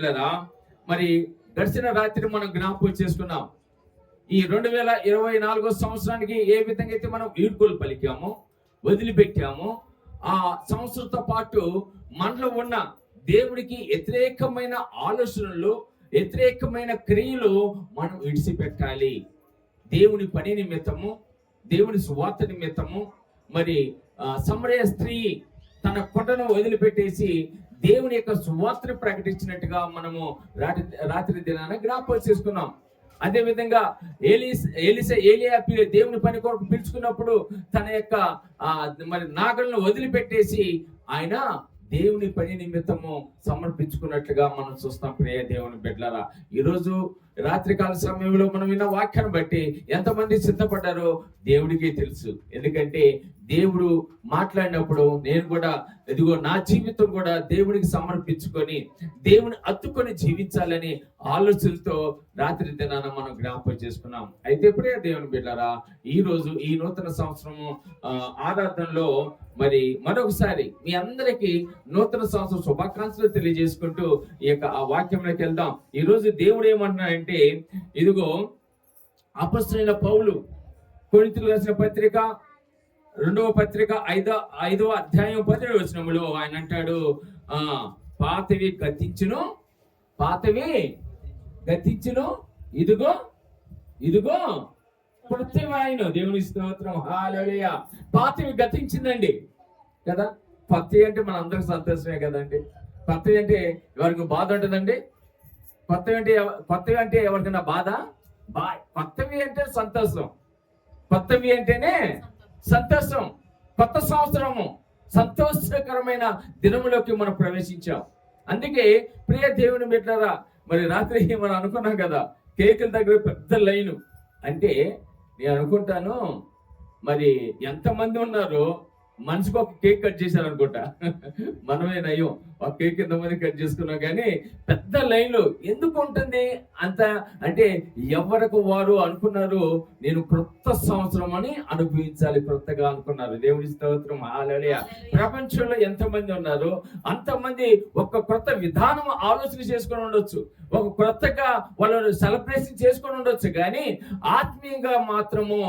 మరి గడిచిన రాత్రి మనం జ్ఞాపకం చేసుకున్నాం. ఈ 2024 సంవత్సరానికి ఏ విధంగా అయితే మనం ఈడ్కోలు పలికామో, వదిలిపెట్టామో, ఆ సంవత్సరంతో పాటు మనలో ఉన్న దేవుడికి వ్యతిరేకమైన ఆలోచనలు, వ్యతిరేకమైన క్రియలు మనం విడిచిపెట్టాలి. దేవుని పని నిమిత్తము, దేవుని సువార్త నిమిత్తము. మరి సమరయ స్త్రీ తన కొండను వదిలిపెట్టేసి దేవుని యొక్క సువార్తను ప్రకటించినట్టుగా మనము రాత్రి దినాన జ్ఞాపకం చేసుకున్నాం. అదే విధంగా ఏలియా దేవుని పని కొరకు పిలుచుకున్నప్పుడు తన యొక్క మరి నాగలను వదిలిపెట్టేసి ఆయన దేవుని పని నిమిత్తము సమర్పించుకున్నట్లుగా మనం చూస్తాం. ప్రియ దేవుని బిడ్డలారా, ఈరోజు రాత్రికాల సమయంలో మనం విన్న వాక్యాన్ని బట్టి ఎంతమంది సిద్ధపడ్డారో దేవుడికే తెలుసు. ఎందుకంటే దేవుడు మాట్లాడినప్పుడు నేను కూడా ఇదిగో నా జీవితం కూడా దేవుడికి సమర్పించుకొని దేవుని అత్తుకొని జీవించాలని ఆలోచనతో రాత్రి దినాన మనం జ్ఞాపకం చేసుకున్నాం. అయితే ప్రియ దేవుని బిడ్డలారా, ఈ రోజు ఈ నూతన సంవత్సరము ఆరాధనలో మరి మరొకసారి మీ అందరికీ నూతన సంవత్సరం శుభాకాంక్షలు తెలియజేసుకుంటూ ఈ యొక్క ఆ వాక్యంలోకి వెళ్దాం. ఈ రోజు దేవుడు ఏమంటున్నాడంటే, ఇదిగో అపొస్తలుడైన పౌలు కొరింథీయులకు రాసిన పత్రిక 2వ పత్రిక 5వ అధ్యాయం 10వ వచనములో ఆయన అంటాడు, పాతవి గతించును, ఇదిగో కొత్తవాయను. దేవుని స్తోత్రం, హల్లెలూయా. పాతవి గతించిందండి కదా. కొత్తవి అంటే మన అందరికి సంతోషమే కదండి. కొత్తవి అంటే ఎవరికి బాధ ఉంటుందండి? కొత్తవి అంటే ఎవరికైనా బాధ? కొత్తవి అంటే సంతోషం. కొత్తవి అంటేనే సంతోషం. కొత్త సంవత్సరము, సంతోషకరమైన దినములోకి మనం ప్రవేశించాం. అందుకే ప్రియ దేవుని బిడ్డలారా, మరి రాత్రి మనం అనుకున్నాం కదా, కేకుల దగ్గర పెద్ద లైను. అంటే నేను అనుకుంటాను మరి ఎంతమంది ఉన్నారో మనిషికి ఒక కేక్ కట్ చేశారు అనుకుంటా. మనమే నయ్యం, ఒక కేక్ ఎంతమంది కట్ చేసుకున్నాం. కానీ పెద్ద లైన్లు ఎందుకు ఉంటుంది అంత అంటే, ఎవరికి వారు అనుకున్నారు నేను క్రొత్త సంవత్సరం అని అనుభవించాలి, కొత్తగా అనుకున్నారు. దేవుని స్తోత్రం, హల్లెలూయా. ప్రపంచంలో ఎంతమంది ఉన్నారు అంతమంది ఒక కొత్త విధానం ఆలోచన చేసుకొని ఉండొచ్చు, ఒక కొత్తగా వాళ్ళు సెలబ్రేషన్ చేసుకొని ఉండొచ్చు. కానీ ఆత్మీయంగా మాత్రము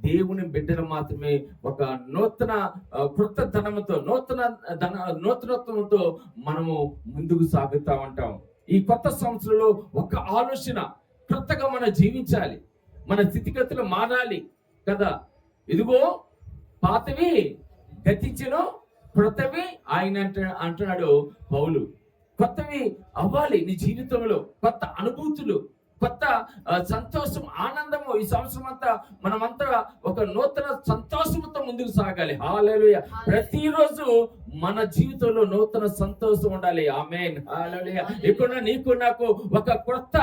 దేవుని బిడ్డలు మాత్రమే ఒక నూతన కృతధనముతో, నూతనత్వంతో మనము ముందుకు సాగుతా ఉంటాం. ఈ కొత్త సంవత్సరంలో ఒక ఆలోచన, కొత్తగా మనం జీవించాలి, మన స్థితిగతులు మారాలి కదా. ఇదిగో పాతవి గతించెను, క్రొత్తవి ఆయన అంటున్నాడు పౌలు. కొత్తవి అవ్వాలి నీ జీవితంలో, కొత్త అనుభూతులు, కొత్త సంతోషం, ఆనందము. ఈ సంవత్సరం అంతా మనమంతా ఒక నూతన సంతోషంతో ముందుకు సాగాలి. హల్లెలూయా. ప్రతిరోజు మన జీవితంలో నూతన సంతోషం ఉండాలి. ఆమేన్, హల్లెలూయా. ఇక్కడ నీకు నాకు ఒక కొత్త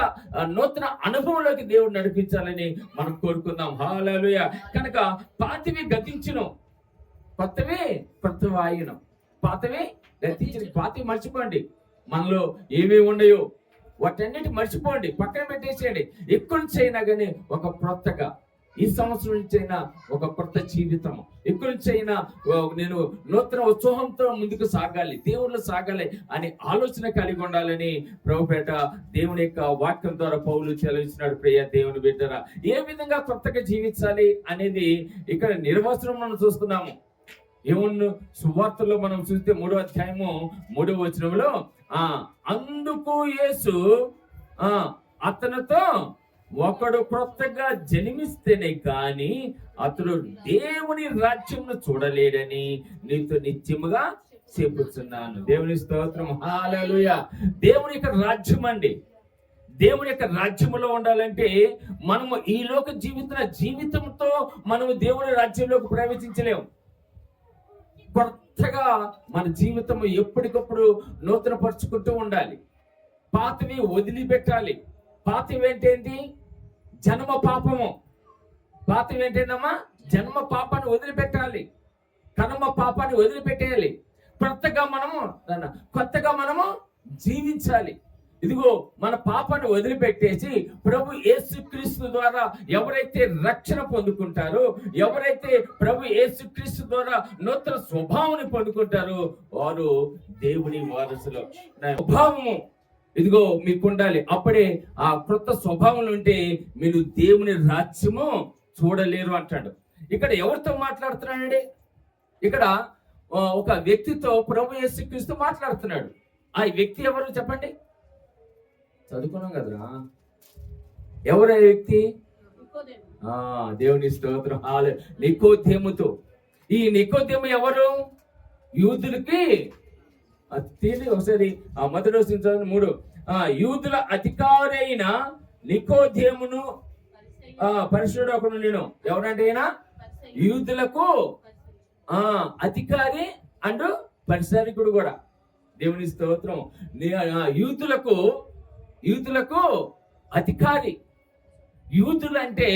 నూతన అనుభవంలోకి దేవుడు నడిపించాలని మనం కోరుకుందాం. హల్లెలూయా. కనుక పాతవి గతించును, కొత్తవి క్రొత్తవాయును. పాతవి గతించిన, పాతవి మర్చిపోండి. మనలో ఏమేమి ఉన్నాయో వాటన్నిటి మర్చిపోండి, పక్కన పెట్టేసేయండి. ఎక్కడి నుంచి అయినా కానీ ఒక కొత్తగా, ఈ సంవత్సరం నుంచి అయినా ఒక కొత్త జీవితం, ఎక్కడి నుంచి అయినా నేను నూతన ఉత్సాహంతో ముందుకు సాగాలి, దేవుళ్ళు సాగాలి అనే ఆలోచన కలిగి ఉండాలని ప్రభుపేట దేవుని యొక్క వాక్యం ద్వారా పౌలు చెలవించినాడు. ప్రియ దేవుని బిడ్డరా, ఏ విధంగా కొత్తగా జీవించాలి అనేది ఇక్కడ నిర్వచనం మనం చూస్తున్నాము. ఏమన్నా సువార్తలో మనం చూస్తే 3వ అధ్యాయము 3వ వచనంలో, అందుకు యేసు అతనితో ఒకడు కొత్తగా జన్మిస్తేనే కానీ అతడు దేవుని రాజ్యంను చూడలేడని నీతో నిత్యముగా చెప్పుచున్నాను. దేవుని స్తోత్రం, హల్లెలూయా. దేవుని యొక్క రాజ్యం అండి. దేవుని యొక్క రాజ్యములో ఉండాలంటే మనము ఈ లోక జీవితంతో మనము దేవుని రాజ్యంలోకి ప్రవేశించలేము. కొత్తగా మన జీవితం ఎప్పటికప్పుడు నూతన పరుచుకుంటూ ఉండాలి. పాతవి వదిలిపెట్టాలి. పాతవి ఏంటేంటి? జన్మ పాపము. పాతవి ఏంటేనమ్మా? జన్మ పాపాన్ని వదిలిపెట్టాలి, కర్మ పాపాన్ని వదిలిపెట్టేయాలి. కొత్తగా మనము జీవించాలి. ఇదిగో మన పాపాన్ని వదిలిపెట్టేసి ప్రభు యేసుక్రీస్తు ద్వారా ఎవరైతే రక్షణ పొందుకుంటారో, ఎవరైతే ప్రభు యేసుక్రీస్తు ద్వారా నూతన స్వభావాన్ని పొందుకుంటారో వారు దేవుని వారసులు. స్వభావము ఇదిగో మీకు ఉండాలి. అప్పుడే ఆ క్రొత్త స్వభావం ఉంటే మీరు దేవుని రాజ్యము చూడలేరు అంటాడు. ఇక్కడ ఎవరితో మాట్లాడుతున్నాడండి? ఇక్కడ ఒక వ్యక్తితో ప్రభు యేసుక్రీస్తు మాట్లాడుతున్నాడు. ఆ వ్యక్తి ఎవరు చెప్పండి? చదువుకున్నాం కదరా. ఎవరు ఆ వ్యక్తి? దేవుని స్తోత్రం. నికోదేముతో. ఈ నికోదేము ఎవరు? యూదులకి ఒకసారి మొదటి 3 యూదుల అధికారి అయిన నికోదేమును పరిశుద్ధుడు ఒకడు నేను. ఎవరంటే అయినా యూదులకు అధికారి అండ్ పరిచారకుడు కూడా. దేవుని స్తోత్రం. యూదులకు అధికారి. యూదులు అంటే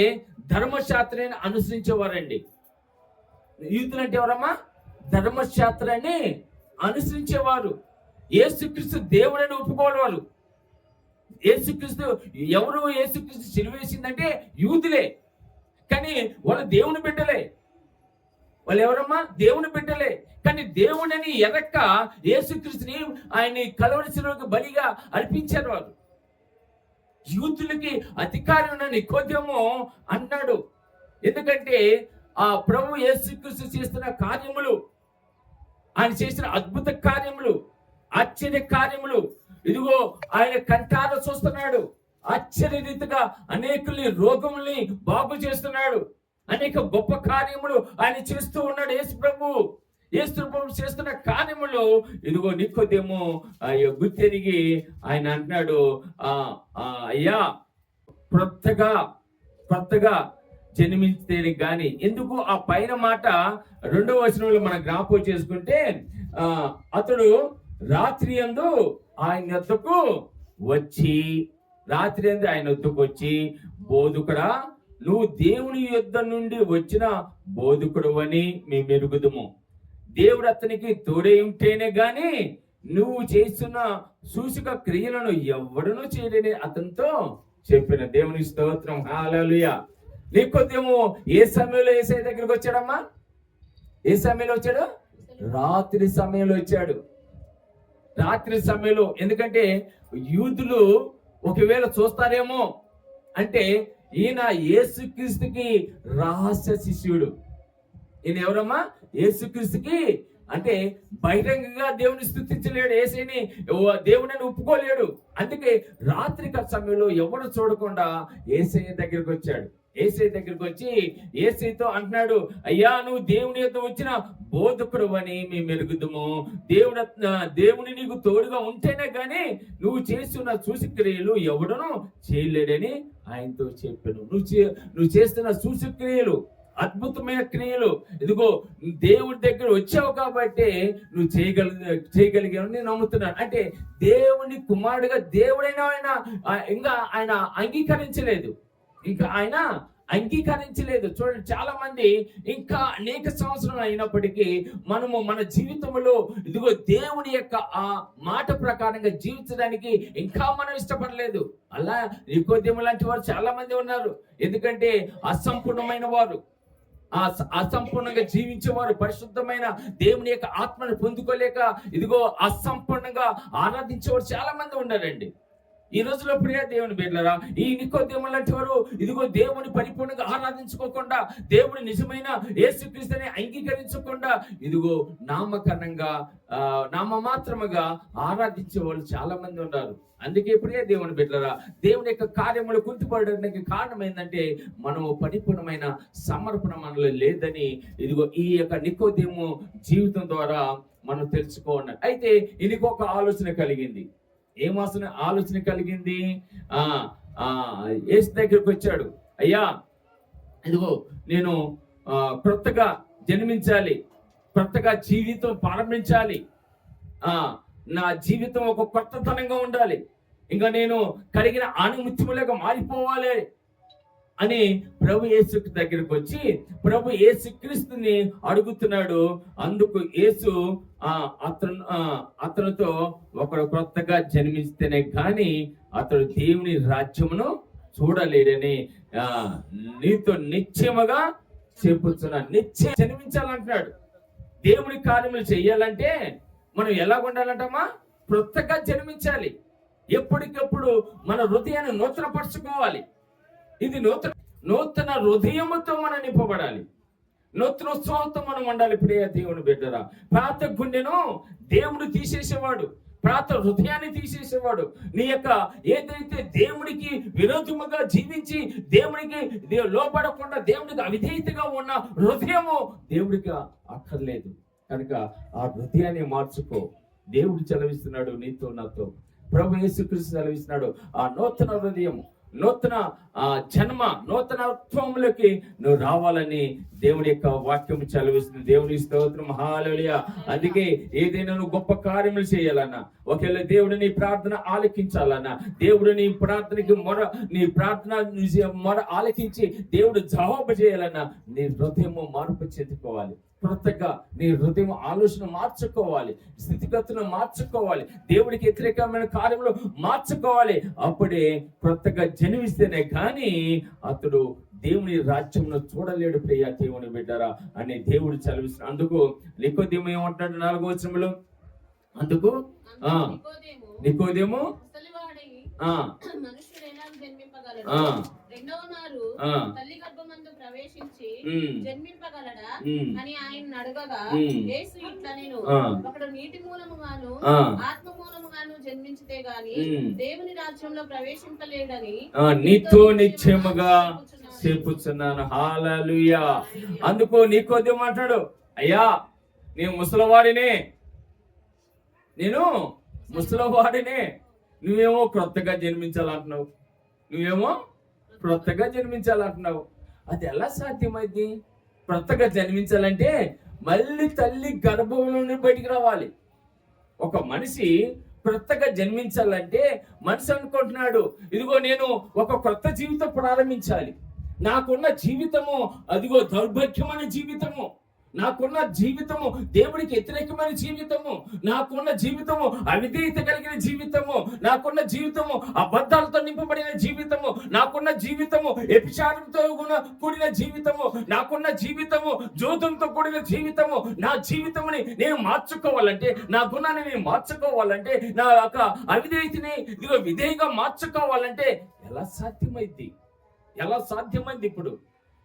ధర్మశాస్త్రాన్ని అనుసరించేవారండి. యూదులు అంటే ఎవరమ్మా? ధర్మశాస్త్రాన్ని అనుసరించేవారు. యేసుక్రీస్తు దేవుడని ఒప్పుకోవాలి. యేసుక్రీస్తు ఎవరు? యేసుక్రీస్తు సిలువేసిందంటే యూదులే. కానీ వాళ్ళు దేవుని బిడ్డలే. వాళ్ళు ఎవరమ్మా? దేవుని బిడ్డలే. కానీ దేవుడని ఎరక్క యేసుక్రీస్తుని ఆయన్ని కలవరి శిలువకు బలిగా అర్పించారు వారు. యూదులకి అధికారం ఉన్న నికోదేము అన్నాడు. ఎందుకంటే ఆ ప్రభు యేసుక్రీస్తు చేస్తున్న కార్యములు, ఆయన చేసిన అద్భుత కార్యములు, ఆశ్చర్య కార్యములు, ఇదిగో ఆయన కంటార చూస్తున్నాడు. ఆశ్చర్య రీతిగా అనేకుల్ని రోగముల్ని బాగు చేస్తున్నాడు. అనేక గొప్ప కార్యములు ఆయన చేస్తూ ఉన్నాడు. యేసు ప్రభు చేస్తున్న కార్యములు ఇదిగో నికోదేము గుర్తెరిగి ఆయన అంటున్నాడు, అయ్యా కొత్తగా జన్మించితే గాని. ఎందుకు ఆ పైన మాట 2వ వచనంలో మనం జ్ఞాపకం చేసుకుంటే, అతడు రాత్రి యందు ఆయన వద్దకు వచ్చి బోధకుడా, నువ్వు దేవుని యొద్ద నుండి వచ్చిన బోధకుడు అని మేము ఎరుగుదుము. దేవుడు అతనికి తోడే ఉంటేనే గాని నువ్వు చేస్తున్న సూచక క్రియలను ఎవడనూ చేయలేని అతనితో చెప్పిన. దేవుని స్తోత్రం. హల్లెలూయా. నికోదేము ఏ సమయంలో యేసయ్య దగ్గరికి వచ్చాడమ్మా? ఏ సమయంలో వచ్చాడు? రాత్రి సమయంలో వచ్చాడు. రాత్రి సమయంలో. ఎందుకంటే యూదులు ఒకవేళ చూస్తారేమో అంటే ఈయన యేసుక్రీస్తుకి రహస్య శిష్యుడు. ఈయన ఎవరమ్మా? యేసుక్రీస్తుకి అంటే బహిరంగంగా దేవుని స్తుతించలేడు, యేసయ్యని దేవుని ఒప్పుకోలేడు. అందుకే రాత్రి సమయంలో ఎవరు చూడకుండా యేసయ్య దగ్గరికి వచ్చాడు. యేసయ్య దగ్గరికి వచ్చి యేసయ్యతో అంటున్నాడు, అయ్యా నువ్వు దేవుని యొద్ద వచ్చిన బోధకుడు అని మేము ఎరుగుదుము. దేవుని నీకు తోడుగా ఉంటేనే గాని నువ్వు చేస్తున్న సూచక్రియలు ఎవడనూ చేయలేడని ఆయనతో చెప్పాను. నువ్వు చేస్తున్న సూచక్రియలు, అద్భుతమైన క్రియలు, ఇదిగో దేవుడి దగ్గర వచ్చావు కాబట్టి నువ్వు చేయగలిగావు నేను నమ్ముతున్నాను. అంటే దేవుని కుమారుడిగా దేవుడైనా ఇంకా ఆయన అంగీకరించలేదు. చూడండి, చాలా మంది ఇంకా అనేక సంవత్సరాలు అయినప్పటికీ మనము మన జీవితంలో ఇదిగో దేవుని యొక్క ఆ మాట ప్రకారంగా జీవించడానికి ఇంకా మనం ఇష్టపడలేదు. అలా నికోదేము లాంటి వారు చాలా మంది ఉన్నారు. ఎందుకంటే అసంపూర్ణమైన వారు, అసంపూర్ణంగా జీవించేవారు, పరిశుద్ధమైన దేవుని యొక్క ఆత్మను పొందుకోలేక ఇదిగో అసంపూర్ణంగా ఆరాధించేవారు చాలా మంది ఉన్నారండి ఈ రోజులో. ప్రియ దేవుని బిడ్డలారా, ఈ నికోదేము లాంటి వారు ఇదిగో దేవుని పరిపూర్ణంగా ఆరాధించుకోకుండా, దేవుని నిజమైన యేసుక్రీస్తుని అంగీకరించకుండా ఇదిగో నామమాత్రముగా ఆరాధించే వాళ్ళు చాలా మంది ఉన్నారు. అందుకే ప్రియ దేవుని బిడ్డలారా, దేవుని యొక్క కార్యములు కుంటుపడడానికి కారణం ఏంటంటే మనము పరిపూర్ణమైన సమర్పణ మనలో లేదని ఇదిగో ఈ యొక్క నికోదేము జీవితం ద్వారా మనం తెలుసుకోవాలి. అయితే ఈయనకు ఒక ఆలోచన కలిగింది. ఆలోచన కలిగింది? యేసు దగ్గరికి వచ్చాడు. అయ్యా ఇదిగో నేను కొత్తగా జన్మించాలి, కొత్తగా జీవితం ప్రారంభించాలి, నా జీవితం ఒక కొత్తతనంగా ఉండాలి, ఇంకా నేను కడిగిన ఆణిముత్యములుగా మారిపోవాలి అని ప్రభు యేసు దగ్గరికి వచ్చి ప్రభు యేసుక్రీస్తుని అడుగుతున్నాడు. అందుకు యేసు అతనితో ఒకడు కొత్తగా జన్మిస్తేనే కానీ అతడు దేవుని రాజ్యమును చూడలేడని నీతో నిశ్చయముగా చెప్పుతున్నా. నిశ్చయం జన్మించాలంటున్నాడు. దేవుని కార్యములు చెయ్యాలంటే మనం ఎలా ఉండాలంటమ్మా? కొత్తగా జన్మించాలి. ఎప్పటికప్పుడు మన హృదయాన్ని నూతనపరచుకోవాలి. ఇది నూతన హృదయముతో మనం నింపబడాలి. నూతన ఉత్సాహంతో మనం ఉండాలి. ప్రియ దేవుని బిడ్డరా, పాత గుండెను దేవుడు తీసేసేవాడు, పాత హృదయాన్ని తీసేసేవాడు. నీ యొక్క ఏదైతే దేవుడికి విరోధముగా జీవించి దేవుడికి లోపడకుండా దేవుడికి అవిధేయతగా ఉన్న హృదయము దేవుడికి అక్కర్లేదు. కనుక ఆ హృదయాన్ని మార్చుకో. దేవుడు సెలవిస్తున్నాడు నీతో నాతో. ప్రభు యేసుక్రీస్తు సెలవిస్తున్నాడు, ఆ నూతన హృదయం, నూతన జన్మ, నూతనత్వంలోకి నువ్వు రావాలని దేవుడి యొక్క వాక్యం చదివిస్తుంది. దేవుని స్తోత్రం, హల్లెలూయా. అందుకే ఏదైనా నువ్వు గొప్ప కార్యములు చేయాలన్నా, ఒకవేళ దేవుడు నీ ప్రార్థన ఆలకించాలన్నా, దేవుడు నీ ప్రార్థనకి నీ ప్రార్థన మొర ఆలకించి దేవుడు జవాబు చేయాలన్నా, నీ హృదయము మార్పు చెందుకోవాలి. కొత్తగా నీ హృదయం ఆలోచన మార్చుకోవాలి, స్థితిగతులను మార్చుకోవాలి, దేవుడికి వ్యతిరేకమైన కార్యములు మార్చుకోవాలి. అప్పుడే కొత్తగా జన్మిస్తేనే కానీ అతడు దేవుని రాజ్యంలో చూడలేడు. ప్రియ దేవుని బిడ్డరా అని దేవుడు చదివిస్తున్నాడు. అందుకు నికోదేము ఏమంటాడు 4వ వచనంలో, అందుకు నికోదేము రెండవ మారు తల్లి గర్భమందు ప్రవేశించి జన్మింపగలడా అని ఆయన అడగగా, యేసు ఇట్లా నేను ఒకడు నీటి మూలముగాను ఆత్మ మూలముగాను జన్మించితే గాని దేవుని రాజ్యంలో ప్రవేశింపలేడని నీతో నిశ్చయముగా చెప్పుచున్నాను. హల్లెలూయా. అందుకు నికోదేము అంటాడు, అయ్యా నేను ముసలివాడినే, నువ్వేమో క్రొత్తగా జన్మించాలంటున్నావు, అది ఎలా సాధ్యమైంది? క్రొత్తగా జన్మించాలంటే మళ్ళీ తల్లి గర్భంలో నుండి బయటికి రావాలి. ఒక మనిషి క్రొత్తగా జన్మించాలంటే మనిషి అనుకుంటున్నాడు, ఇదిగో నేను ఒక క్రొత్త జీవితం ప్రారంభించాలి, నాకున్న జీవితము అదిగో దౌర్భాగ్యమైన జీవితము, నాకున్న జీవితము దేవుడికి వ్యతిరేకమైన జీవితము, నాకున్న జీవితము అవిధేయత కలిగిన జీవితము, నాకున్న జీవితము అబద్ధాలతో నింపబడిన జీవితము, నాకున్న జీవితము వ్యభిచారంతో కూడిన జీవితము, నాకున్న జీవితము జోదంతో కూడిన జీవితము. నా జీవితముని నేను మార్చుకోవాలంటే, నా గుణాన్ని నేను మార్చుకోవాలంటే, నా యొక్క అవిధేయతని ఇదిగో విధేయంగా మార్చుకోవాలంటే ఎలా సాధ్యమైంది? ఇప్పుడు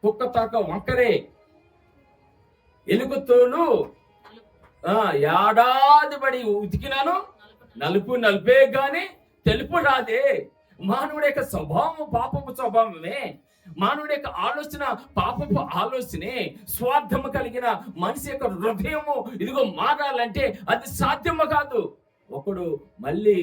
కుక్క తాక వంకరే, ఎలుగుతోలు ఏడాది పడి ఉతికినాను, నలుపే గాని తెలుపు రాదే. మానవుడి యొక్క స్వభావం పాపపు స్వభావమే, మానవుడి యొక్క ఆలోచన పాపపు ఆలోచనే. స్వార్థము కలిగిన మనిషి యొక్క హృదయము ఇదిగో మారాలంటే అది సాధ్యము కాదు. ఒకడు మళ్ళీ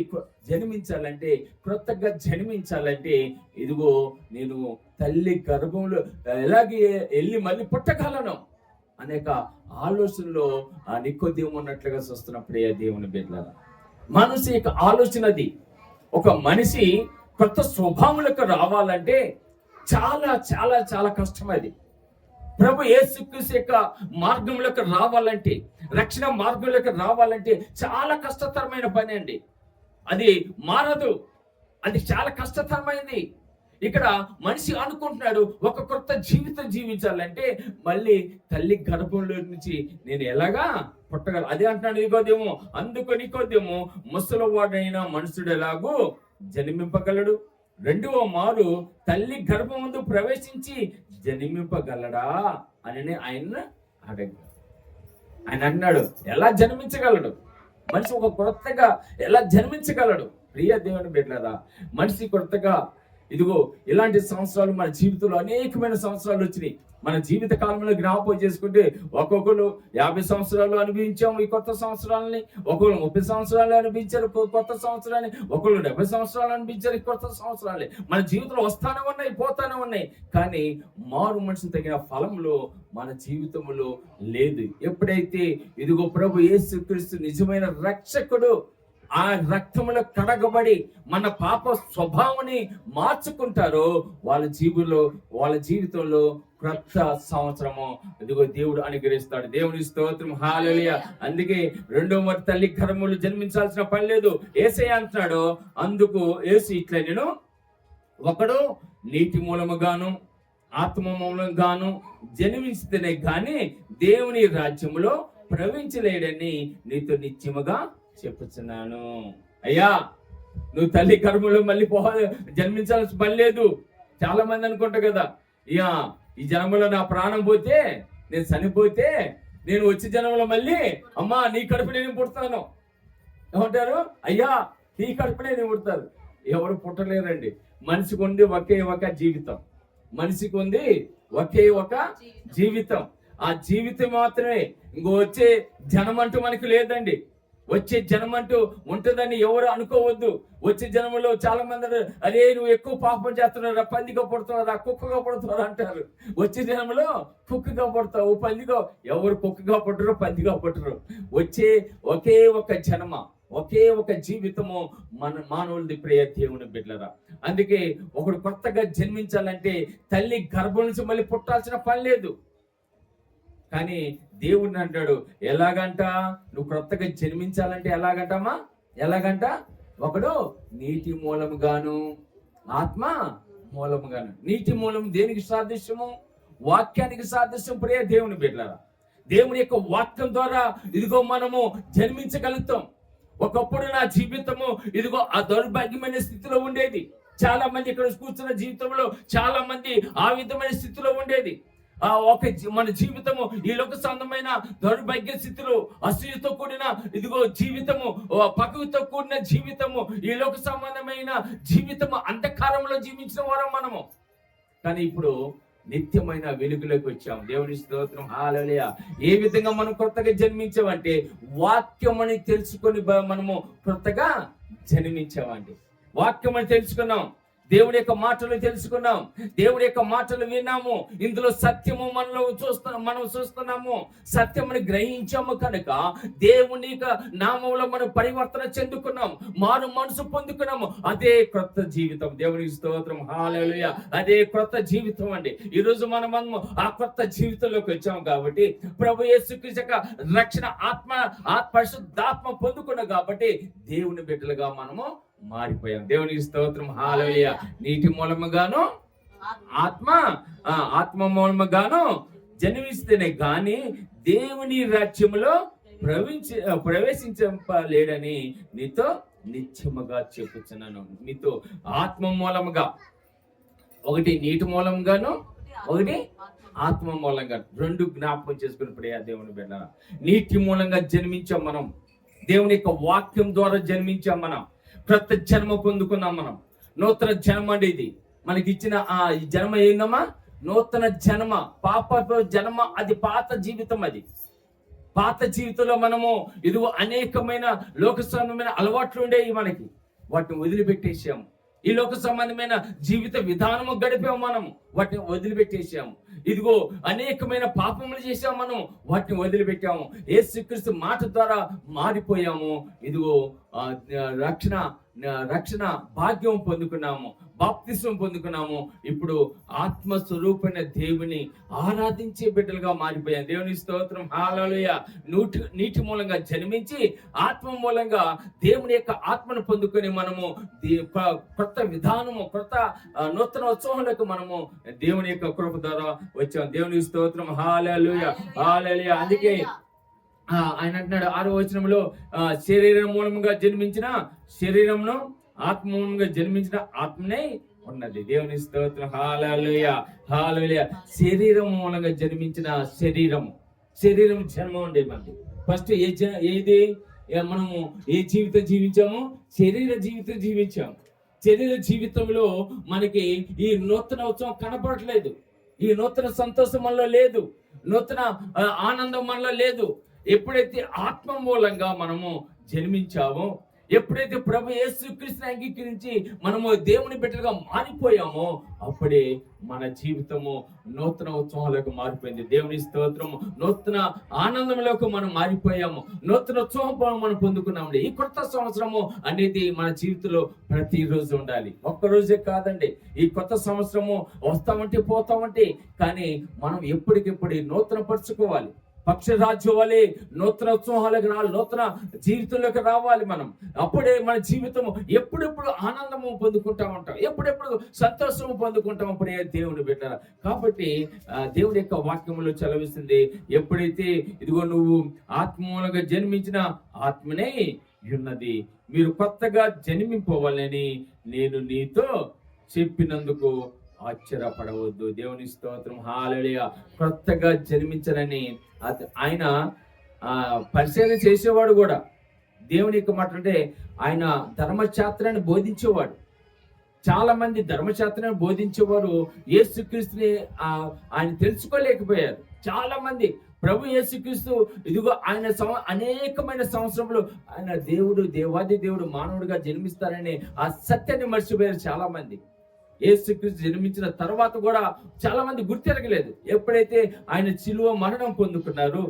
జన్మించాలంటే, క్రొత్తగా జన్మించాలంటే ఇదిగో నేను తల్లి గర్భంలో ఎలాగే వెళ్ళి మళ్ళీ పుట్టగలను అనేక ఆలోచనలో ఆ నికోదేము ఉన్నట్లుగా చూస్తున్నప్పుడే దేవుని బిడ్డలారా, మనిషి యొక్క ఆలోచనది. ఒక మనిషి కొత్త స్వభావంలోకి రావాలంటే చాలా చాలా చాలా కష్టం. అది ప్రభు యేసుక్రీస్తు యొక్క మార్గంలోకి రావాలంటే, రక్షణ మార్గంలోకి రావాలంటే చాలా కష్టతరమైన పని అండి. అది మారదు, అది చాలా కష్టతరమైనది. ఇక్కడ మనిషి అనుకుంటున్నాడు ఒక కొత్త జీవితం జీవించాలంటే మళ్ళీ తల్లి గర్భంలో నుంచి నేను ఎలాగా పుట్టగల. అదే అంటున్నాడు నికోదేము. అందుకు నికోదేము, ముసలివాడైన మనుషుడు ఎలాగూ జన్మింపగలడు, రెండవ మారు తల్లి గర్భం ముందు ప్రవేశించి జన్మింపగలడా అని ఆయన అడిగాడు. ఆయన అన్నాడు, ఎలా జన్మించగలడు మనిషి? ఒక కొత్తగా ఎలా జన్మించగలడు? ప్రియ దేవుని బిడ్డలారా, మనిషి కొత్తగా ఇదిగో ఇలాంటి సంవత్సరాలు మన జీవితంలో అనేకమైన సంవత్సరాలు వచ్చినాయి. మన జీవిత కాలంలో జ్ఞాపకం చేసుకుంటే ఒక్కొక్కరు 50 సంవత్సరాలు అనుభవించాము ఈ కొత్త సంవత్సరాలని, ఒకరు 30 సంవత్సరాలు అనుభవించారు కొత్త సంవత్సరాన్ని, ఒకరు 70 సంవత్సరాలు అనుభవించారు ఈ కొత్త సంవత్సరాలే. మన జీవితంలో వస్తానే ఉన్నాయి, పోతానే ఉన్నాయి. కానీ మారు మనిషికి తగిన ఫలంలో మన జీవితంలో లేదు. ఎప్పుడైతే ఇదిగో ప్రభు యేసుక్రీస్తు నిజమైన రక్షకుడు, ఆ రక్తములో కడగబడి మన పాప స్వభావాన్ని మార్చుకుంటారో వాళ్ళ జీవితంలో క్రొత్త సంవత్సరము ఇదిగో దేవుడు అనుగ్రహిస్తాడు. దేవుని స్తోత్రం, హల్లెలూయా. అందుకే రెండో మరి తల్లి గర్భములో జన్మించాల్సిన పని లేదు. యేసయ్య అంటున్నాడు, అందుకు యేసు ఇట్లా నేను ఒకడు నీటి మూలముగాను ఆత్మ మూలంగాను జన్మిస్తేనే గాని దేవుని రాజ్యములో ప్రవేశించలేడని నీతో నిత్యముగా చెప్పుచున్నాను. అయ్యా నువ్వు తల్లి గర్భంలో మళ్ళీ జన్మించాల్సిన పని లేదు. చాలా మంది అనుకుంటా కదా, ఇక ఈ జన్మలో నా ప్రాణం పోతే, నేను చనిపోతే, నేను వచ్చే జన్మలో మళ్ళీ అమ్మా నీ కడుపు నేను పుడతాను ఏమంటారు, అయ్యా నీ కడుపునే నేను పుడతారు. ఎవరు పుట్టలేరండి. మనిషికి ఉంది ఒకే ఒక జీవితం, మనిషికి ఉంది ఒకే ఒక జీవితం. ఆ జీవితం మాత్రమే, ఇంకో వచ్చే జనం అంటూ మనకి లేదండి. వచ్చే జనం అంటూ ఉంటుందని ఎవరు అనుకోవద్దు. వచ్చే జనంలో చాలా మంది అరే నువ్వు ఎక్కువ పాపం చేస్తున్నారా, పందిగా పుడుతున్నారా, కుక్కగా పుడుతున్నారా అంటారు. వచ్చే జనంలో కుక్కగా పుడతావు, పందిగా. ఎవరు కుక్కగా పుట్టరు, పందిగా పుట్టరు. వచ్చే ఒకే ఒక జన్మ, ఒకే ఒక జీవితము మన మానవులది. ప్రియ దేవుని బిడ్డలారా, అందుకే ఒకడు కొత్తగా జన్మించాలంటే తల్లి గర్భం నుంచి మళ్ళీ పుట్టాల్సిన పని లేదు. కానీ దేవుడిని అంటాడు, ఎలాగంట నువ్వు కొత్తగా జన్మించాలంటే ఎలాగంటమ్మా, ఎలాగంట, ఒకడు నీటి మూలముగాను ఆత్మ మూలముగాను. నీటి మూలం దేనికి సాదృశ్యము? వాక్యానికి సాదృశ్యం. ప్రియ దేవుని బిడ్డలారా, దేవుని యొక్క వాక్యం ద్వారా ఇదిగో మనము జన్మించగలుగుతాం. ఒకప్పుడు నా జీవితము ఇదిగో ఆ దౌర్భాగ్యమైన స్థితిలో ఉండేది. చాలా మంది ఇక్కడ కూర్చున్న జీవితంలో చాలా మంది ఆ విధమైన స్థితిలో ఉండేది. మన జీవితము ఈ లోక సంబంధమైన దౌర్భాగ్య స్థితిలో, అసూయతో కూడిన ఇదిగో జీవితము, పగతో కూడిన జీవితము, ఈ లోక సంబంధమైన జీవితము, అంధకారంలో జీవించిన వారం మనము. కానీ ఇప్పుడు నిత్యమైన వెలుగులోకి వచ్చాము. దేవుని స్తోత్రం, హల్లెలూయా. ఏ విధంగా మనం కొత్తగా జన్మించామంటే వాక్యం అని తెలుసుకొని మనము కొత్తగా జన్మించామండి. వాక్యం అని తెలుసుకున్నాం, దేవుడి యొక్క మాటలు తెలుసుకున్నాం, దేవుడి యొక్క మాటలు విన్నాము. ఇందులో సత్యము మనం చూస్తున్నాము, సత్యముని గ్రహించాము. కనుక దేవుని నామంలో మనం పరివర్తన చెందుకున్నాం, మారు మనసు పొందుకున్నాము. అదే కొత్త జీవితం. దేవునికి స్తోత్రం, హల్లెలూయా. అదే కొత్త జీవితం అండి. ఈ రోజు మనం ఆ కొత్త జీవితంలోకి వచ్చాము. కాబట్టి ప్రభు యేసుక్రీస్తు యొక్క రక్షణ పరిశుద్ధాత్మ పొందుకున్నాం. కాబట్టి దేవుని బిడ్డలుగా మనము మారిపోయాం. దేవునికి స్తోత్రం, హల్లెలూయా. నీటి మూలముగాను ఆత్మ మూలముగాను జన్మిస్తేనే గాని దేవుని రాజ్యములో ప్రవేశించలేడని నీతో నిత్యముగా చెప్పుచున్నాను. నీతో ఆత్మ మూలముగా, ఒకటి నీటి మూలంగాను, ఒకటి ఆత్మ మూలంగా, రెండు జ్ఞాపకం చేసుకుని ప్రియ దేవుని బిడ్డ. నీటి మూలంగా జన్మించాం మనం, దేవుని యొక్క వాక్యం ద్వారా జన్మించాం మనం, కొత్త జన్మ పొందుకున్నాం మనం. నూతన జన్మ అండి ఇది. మనకి ఇచ్చిన ఆ జన్మ ఏందమ్మా? నూతన జన్మ. పాప జన్మ అది పాత జీవితం. అది పాత జీవితంలో మనము ఇదిగో అనేకమైన లోక సంబంధమైన అలవాట్లు ఉండేవి మనకి, వాటిని వదిలిపెట్టేసాము. ఈ లోక సంబంధమైన జీవిత విధానము గడిపాము మనము, వాటిని వదిలిపెట్టేసాము. ఇదిగో అనేకమైన పాపములు చేసాము మనం, వాటిని వదిలిపెట్టాము. యేసుక్రీస్తు మాట ద్వారా మారిపోయాము. ఇదిగో రక్షణ భాగ్యం పొందుకున్నాము, బాప్తిస్మం పొందుకున్నాము. ఇప్పుడు ఆత్మస్వరూపమైన దేవుని ఆరాధించే బిడ్డలుగా మారిపోయాం. దేవుని స్తోత్రం, హల్లెలూయా. నీటి మూలంగా జన్మించి ఆత్మ మూలంగా దేవుని యొక్క ఆత్మను పొందుకొని మనము కొత్త విధానము, కొత్త నూతన ఉత్సవంలోకి మనము దేవుని యొక్క కృప ద్వారా వచ్చాం. దేవుని స్తోత్రం, హల్లెలూయా, హల్లెలూయా. అందుకే ఆయన అంటున్నాడు 6వ వచనంలో, శరీరం మూలముగా జన్మించిన శరీరంను, ఆత్మ మూలంగా జన్మించిన ఆత్మనే ఉన్నది. దేవుని స్తోత్రం, హల్లెలూయా, హల్లెలూయా. శరీరం మూలంగా జన్మించిన శరీరం జన్మ ఉండే మనది. ఫస్ట్ ఏది మనము ఏ జీవితం జీవించాము? శరీర జీవితం జీవించాము. శరీర జీవితంలో మనకి ఈ నూతన ఉత్సవం కనపడట్లేదు, ఈ నూతన సంతోషం మనలో లేదు, నూతన ఆనందం మనలో లేదు. ఎప్పుడైతే ఆత్మ మూలంగా మనము జన్మించామో, ఎప్పుడైతే ప్రభు యేసుక్రీస్తుని అంగీకరించి మనము దేవుని బిడ్డలుగా మారిపోయామో, అప్పుడే మన జీవితము నూతన ఉత్సవాలకు మారిపోయింది. దేవుని స్తోత్రము. నూతన ఆనందంలోకి మనం మారిపోయాము, నూతన ఉత్సవం మనం పొందుకున్నామండి. ఈ కొత్త సంవత్సరము అనేది మన జీవితంలో ప్రతిరోజు ఉండాలి. ఒక్కరోజే కాదండి. ఈ కొత్త సంవత్సరము వస్తామంటే పోతామంటే, కానీ మనం ఎప్పటికెప్పుడు నూతన పరుచుకోవాలి. పక్షరాజ్యం వలె నూతన ఉత్సవాలకు రావాలి, నూతన జీవితంలోకి రావాలి మనం. అప్పుడే మన జీవితము ఎప్పుడెప్పుడు ఆనందము పొందుకుంటా ఉంటాం, ఎప్పుడెప్పుడు సంతోషము పొందుకుంటాం. అప్పుడే దేవుని బిడ్డలారా. కాబట్టి దేవుడి యొక్క వాక్యములో చదివిస్తుంది, ఎప్పుడైతే ఇదిగో నువ్వు ఆత్మూలంగా జన్మించిన ఆత్మనే ఉన్నది. మీరు కొత్తగా జన్మింపవాలని నేను నీతో చెప్పినందుకు ఆశ్చర్యపడవద్దు. దేవుని స్తోత్రం, హల్లెలూయా. కొత్తగా జన్మించాలని ఆయన పరిశీలన చేసేవాడు కూడా. దేవుని యొక్క మాట అంటే ఆయన ధర్మశాస్త్రాన్ని బోధించేవాడు. చాలా మంది ధర్మశాస్త్రాన్ని బోధించేవారు యేసుక్రీస్తుని ఆయన తెలుసుకోలేకపోయారు. చాలా మంది ప్రభు యేసుక్రీస్తు ఇదిగో ఆయన అనేకమైన సంవత్సరంలో ఆయన దేవాది దేవుడు మానవుడిగా జన్మిస్తారని ఆ సత్యాన్ని మర్చిపోయారు చాలా మంది. యేసుక్రీస్తు జన్మించిన తర్వాత కూడా చాలా మంది గుర్తెరగలేదు. ఎప్పుడైతే ఆయన శిలువ మరణం పొందుకున్నారు,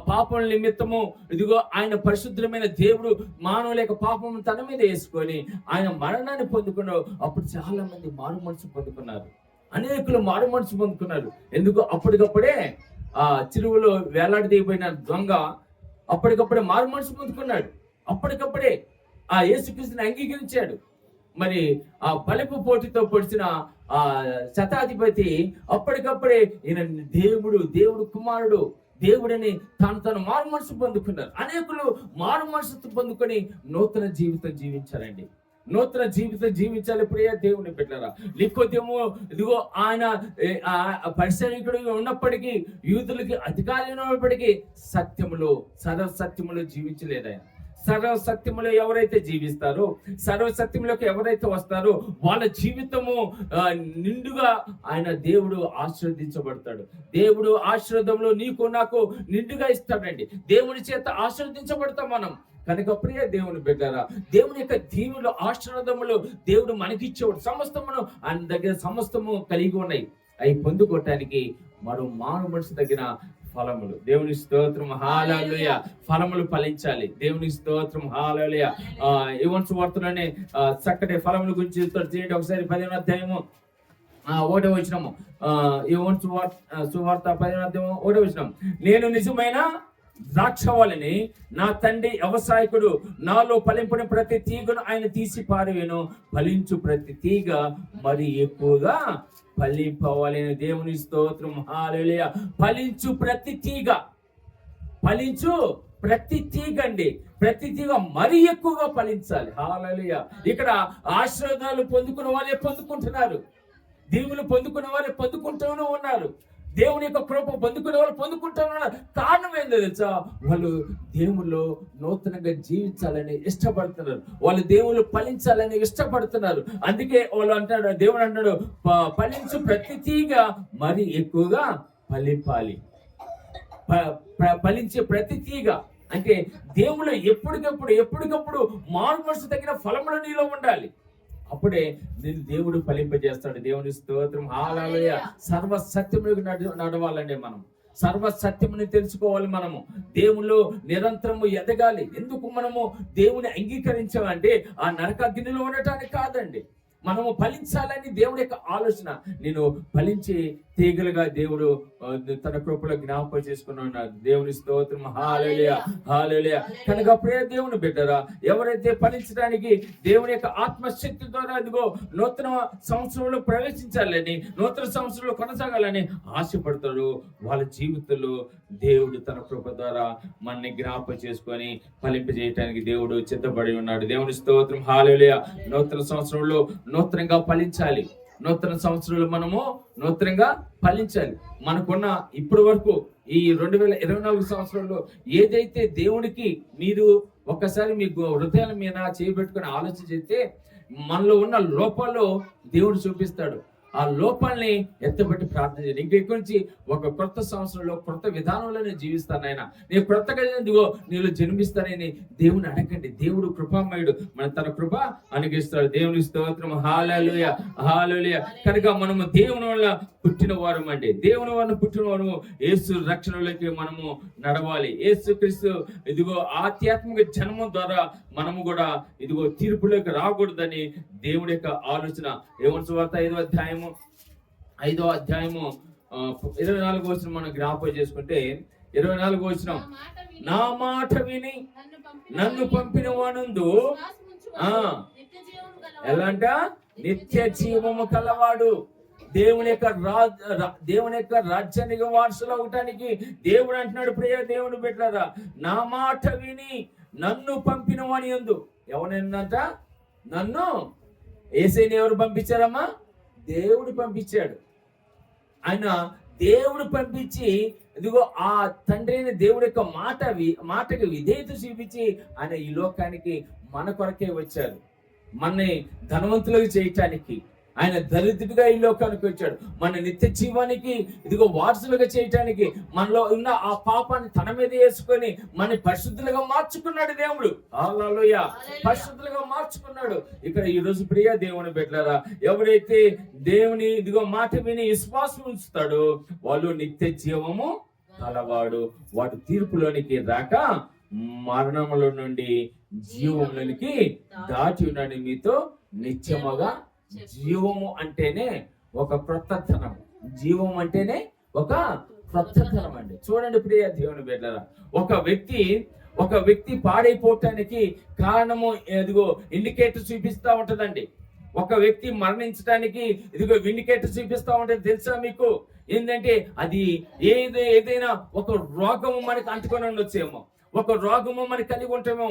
పాపం నిమిత్తము ఇదిగో ఆయన పరిశుద్ధమైన దేవుడు మానవుల యొక్క పాపం తన మీద వేసుకొని ఆయన మరణాన్ని పొందుకున్నారు. అప్పుడు చాలా మంది మారు మనసు పొందుకున్నారు. అనేకులు మారు మనసు పొందుకున్నారు. ఎందుకు? అప్పటికప్పుడే చిలువలో వేలాడదీయబడిన దొంగ అప్పటికప్పుడే మారు మనసు పొందుకున్నాడు. అప్పటికప్పుడే ఆ యేసుక్రీస్తుని అంగీకరించాడు. మరి ఆ బలిపు పోటీతో పొడిచిన ఆ శతాధిపతి అప్పటికప్పుడే ఈయన దేవుడు కుమారుడు, దేవుడని తను మారు మనసు పొందుకున్నారు. అనేకులు మారు మనసు పొందుకొని నూతన జీవితం జీవించారండి. నూతన జీవితం జీవించాలి ప్రియ దేవుని బిడ్డలారా. నికోదేము ఇదిగో ఆయన పరిసరికుడు ఉన్నప్పటికీ, యూదులకి అధికారి ఉన్నప్పటికీ సత్యములో సర్వసత్యములో జీవించలేదు ఆయన. సర్వసత్యములో ఎవరైతే జీవిస్తారో, సర్వసత్యములోకి ఎవరైతే వస్తారో వాళ్ళ జీవితము నిండుగా ఆయన దేవుడు ఆశీర్వదించబడతాడు. దేవుడు ఆశీర్వాదంలో నీకు నాకు నిండుగా ఇస్తాడండి. దేవుని చేత ఆశీర్వదించబడతాం మనం. కనుక ప్రియ దేవుని బిడ్డలారా, దేవుని యొక్క దీవులు ఆశీర్వాదములు దేవుడు మనకిచ్చేవాడు. సమస్తమును ఆయన దగ్గర సమస్తము కలిగి ఉన్నాయి. అవి పొందుకోవటానికి మరో మానవ మనసు తగిన ఫలములు. దేవుని స్తోత్రం, హల్లెలూయా. ఫలములు ఫలించాలి. దేవుని స్తోత్రం, హల్లెలూయా. యోహాను సువార్తలోనే చక్కటి ఫలముల గురించి చేయండి ఒకసారి. 10వ అధ్యాయము 1వ వచనము. యోహాను సువార్త 10వ అధ్యాయము 1వ వచనం. నేను నిజమైన ద్రాక్షవల్లిని, నా తండ్రి వ్యవసాయకుడు. నాలో ఫలింపని ప్రతి తీగను ఆయన తీసి పారవేను. ఫలించు ప్రతి తీగ మరి ఎక్కువగా ఫలింపవాలని. దేవుని స్తోత్రం, హల్లెలూయా. ఫలించు ప్రతి తీగ అండి. ప్రతి తీగ మరి ఎక్కువగా ఫలించాలి. హల్లెలూయా. ఇక్కడ ఆశీర్వాదాలు పొందుకున్న వాళ్ళే పొందుకుంటున్నారు. దీవులు పొందుకున్న వాళ్ళే పొందుకుంటూనే ఉన్నారు. దేవుని యొక్క కృప పొందుకునే వాళ్ళు పొందుకుంటున్నారు. కారణం ఏందో తెలుసా? వాళ్ళు దేవుళ్ళు నూతనంగా జీవించాలని ఇష్టపడుతున్నారు. వాళ్ళు దేవుళ్ళు ఫలించాలని ఇష్టపడుతున్నారు. అందుకే వాళ్ళు అంటాడు, దేవుడు అంటాడు, ఫలించు ప్రతి తీగ మరి ఎక్కువగా ఫలింపాలి. ఫలించే ప్రతి తీగ అంటే దేవుళ్ళు ఎప్పటికప్పుడు మారు మనసు తగిన ఫలములు నీలో ఉండాలి. అప్పుడే నేను దేవుడు ఫలింపజేస్తాడు. దేవుని స్తోత్రం, హల్లెలూయా. సర్వసత్యములకు నడవాలండి మనం. సర్వసత్యముని తెలుసుకోవాలి. మనము దేవుళ్ళు నిరంతరము ఎదగాలి. ఎందుకు మనము దేవుని అంగీకరించామంటే ఆ నరకాగ్నిలో ఉండటానికి కాదండి, మనము ఫలించాలని దేవుడి యొక్క ఆలోచన. నేను ఫలించి తీగలుగా దేవుడు తన కృపలో జ్ఞాపకం చేసుకుని ఉన్నారు. దేవుని స్తోత్రం, హల్లెలూయా, హల్లెలూయా. కనుక ప్రియ దేవుని బిడ్డరా, ఎవరైతే ఫలించడానికి దేవుని యొక్క ఆత్మశక్తి ద్వారా అదిగో నూతన సంవత్సరంలో ప్రవేశించాలని, నూతన సంవత్సరంలో కొనసాగాలని ఆశపడతాడు, వాళ్ళ జీవితంలో దేవుడు తన కృప ద్వారా మనని జ్ఞాపకం చేసుకొని ఫలింపజేయటానికి దేవుడు సిద్ధపడి ఉన్నాడు. దేవుని స్తోత్రం, హల్లెలూయా. నూతన సంవత్సరంలో నూతనంగా ఫలించాలి. నూతన సంవత్సరంలో మనము నూతనంగా ఫలించాలి. మనకున్న ఇప్పటి వరకు ఈ 2024 సంవత్సరంలో ఏదైతే దేవునికి మీరు ఒక్కసారి మీ హృదయాల మీద చేయబెట్టుకుని ఆలోచన చేస్తే మనలో ఉన్న లోపాలు దేవుడు చూపిస్తాడు. ఆ లోపాలని ఎత్తబెట్టి ప్రార్థన చేయండి. ఇంకెక్కడి నుంచి ఒక కొత్త సంవత్సరంలో కొత్త విధానంలో నేను జీవిస్తాను ఆయన, నేను కొత్తగా నీలో జన్మిస్తానని దేవుని అడగండి. దేవుడు కృపామయుడు, మన తన కృప అనుగ్రహిస్తాడు. దేవుని స్తోత్రం, హల్లెలూయా, హల్లెలూయా. కనుక మనము దేవుని వల్ల పుట్టిన వారు అండి. దేవుని వల్ల పుట్టిన వారు యేసు రక్షణలోకి మనము నడవాలి. యేసు క్రీస్తు ఇదిగో ఆధ్యాత్మిక జన్మం ద్వారా మనము కూడా ఇదిగో తీర్పులోకి రాకూడదని దేవుడి యొక్క ఆలోచన. యోహాను సువార్త 5వ అధ్యాయము 24వ వచనం మనం జ్ఞాపకం చేసుకుంటే 24వ వచనం. నా మాట విని నన్ను పంపిన వానందు ఎలాంట నిత్య జీవము కలవాడు. దేవుని యొక్క రాజ్యానికి వారసులు అవటానికి దేవుడు అంటున్నాడు, ప్రియ దేవుని బిడ్డలారా, నా మాట విని నన్ను పంపిన వాని యందు. ఎవరైందంట? నన్ను. యేసయ్యని ఎవరు పంపించారమ్మా? దేవుడు పంపించాడు. ఆయన దేవుడు పంపించి ఇదిగో ఆ తండ్రి అయిన దేవుడి యొక్క మాటకి విధేయత చూపించి ఆయన ఈ లోకానికి మన కొరకే వచ్చారు. మనని ధనవంతులుగా చేయటానికి. ఆయన దరిద్రుడిగా ఈ లోకానికి వచ్చాడు. మన నిత్య జీవానికి ఇదిగో వారసులుగా చేయటానికి, మనలో ఉన్న ఆ పాపాన్ని తన మీద వేసుకొని మన పరిశుద్ధులుగా మార్చుకున్నాడు దేవుడు. హల్లెలూయా. పరిశుద్ధులుగా మార్చుకున్నాడు. ఇక్కడ ఈ రోజు ప్రియ దేవుని బిడ్డలారా, ఎవరైతే దేవుని ఇదిగో మాట విని విశ్వాసం ఉంచుతాడో వాళ్ళు నిత్య జీవము కలవాడు. వాడు తీర్పులోనికి రాక మరణముల నుండి జీవములోనికి దాటి ఉన్నాడు. మీతో నిత్యముగా. జీవము అంటేనే ఒక క్రొత్తతనం. జీవం అంటేనే ఒక క్రొత్తతనం అండి. చూడండి ప్రియ దేవుని బిడ్డలారా, ఒక వ్యక్తి పాడైపోవటానికి కారణము ఇదిగో ఇండికేటర్ చూపిస్తా ఉంటదండి. ఒక వ్యక్తి మరణించడానికి ఇదిగో ఇండికేటర్ చూపిస్తా ఉంటది. తెలుసా మీకు? ఏంటంటే అది ఏదైనా ఒక రోగము మనకు అంటుకొని ఉండొచ్చేమో, ఒక రోగము మనకి కలిగి ఉంటామో,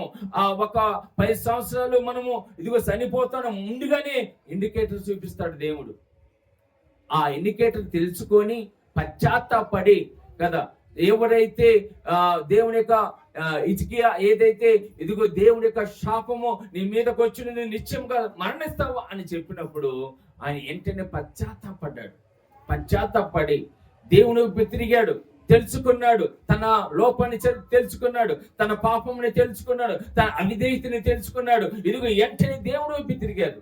ఒక 10 సంవత్సరాలు మనము ఇదిగో చనిపోతాం ముందుగానే ఇండికేటర్ చూపిస్తాడు దేవుడు. ఆ ఇండికేటర్ తెలుసుకొని పశ్చాత్తాపడి కదా, ఎవరైతే దేవుని యొక్క హిజ్కియా ఏదైతే ఇదిగో దేవుని యొక్క శాపము నీ మీదకి వచ్చి నువ్వు నిత్యంగా మరణిస్తావు అని చెప్పినప్పుడు ఆయన వెంటనే పశ్చాత్తాపడి దేవునికి తిరిగాడు, తెలుసుకున్నాడు, తన లోపాన్ని తెలుసుకున్నాడు, తన పాపముని తెలుసుకున్నాడు, తన అవిధేయతని తెలుసుకున్నాడు. ఇదిగో వెంటనే దేవుని వైపు తిరిగాడు.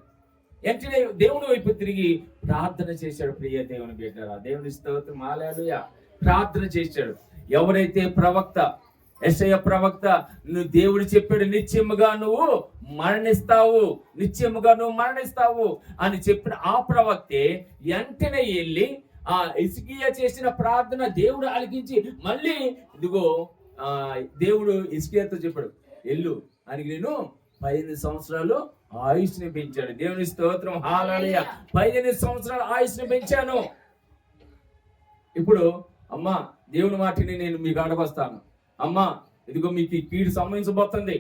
వెంటనే దేవుని వైపు తిరిగి ప్రార్థన చేశాడు. ప్రియ దేవుని బిడ్డలారా, దేవుని స్తోత్రం. హల్లెలూయా. ప్రార్థన చేశాడు. ఎవరైతే ప్రవక్త యెషయా ప్రవక్త నువ్వు దేవుడు చెప్పాడు నిత్యముగా నువ్వు మరణిస్తావు అని చెప్పిన ఆ ప్రవక్తే వెంటనే వెళ్ళి ఆ హిజ్కియా చేసిన ప్రార్థన దేవుడు ఆలకించి మళ్ళీ ఇదిగో దేవుడు హిజ్కియాతో చెప్పాడు, ఎల్లు అని నేను 15 సంవత్సరాలు ఆయుష్ని పెంచాడు. దేవుని స్తోత్రం. హల్లెలూయా. 15 సంవత్సరాలు ఆయుష్ని పెంచాను. ఇప్పుడు అమ్మా దేవుని మాటని నేను మీకు అడగొస్తాను. అమ్మా ఇదిగో మీకు ఈ కీడు సంభవించబోతుంది,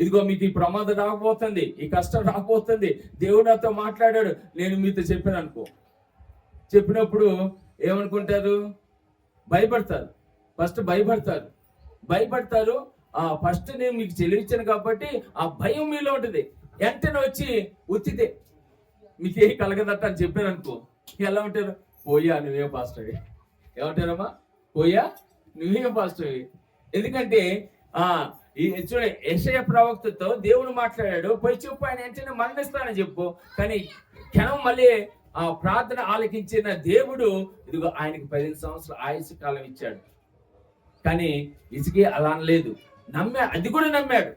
ఇదిగో మీకు ఈ ప్రమాదం రాకపోతుంది, ఈ కష్టం రాకపోతుంది, దేవుడు నాతో మాట్లాడాడు, నేను మీతో చెప్పాను అనుకో. చెప్పినప్పుడు ఏమనుకుంటారు? భయపడతారు. ఫస్ట్ భయపడతారు. ఫస్ట్ నేను మీకు చెల్లించాను కాబట్టి ఆ భయం మీలో ఉంటుంది. వెంటనే వచ్చి ఉత్తితే మీకు ఏ కలగదట్ట అని చెప్పాను అనుకో, ఎలా ఉంటారు? పోయా నువ్వే పాస్టర్. ఏమంటారమ్మా? పోయా నువ్వే పాస్టర్. ఎందుకంటే చూడ యెషయా ప్రవక్తతో దేవుడు మాట్లాడాడు, పోయి చెప్పు ఆయన వెంటనే మరణిస్తానని చెప్పు. కానీ క్షణం మళ్ళీ ఆ ప్రార్థన ఆలకించిన దేవుడు ఇదిగో ఆయనకి 15 సంవత్సరాల ఆయుష్ కాలం ఇచ్చాడు. కానీ హిజ్కియా అలా లేదు, అది కూడా నమ్మాడు.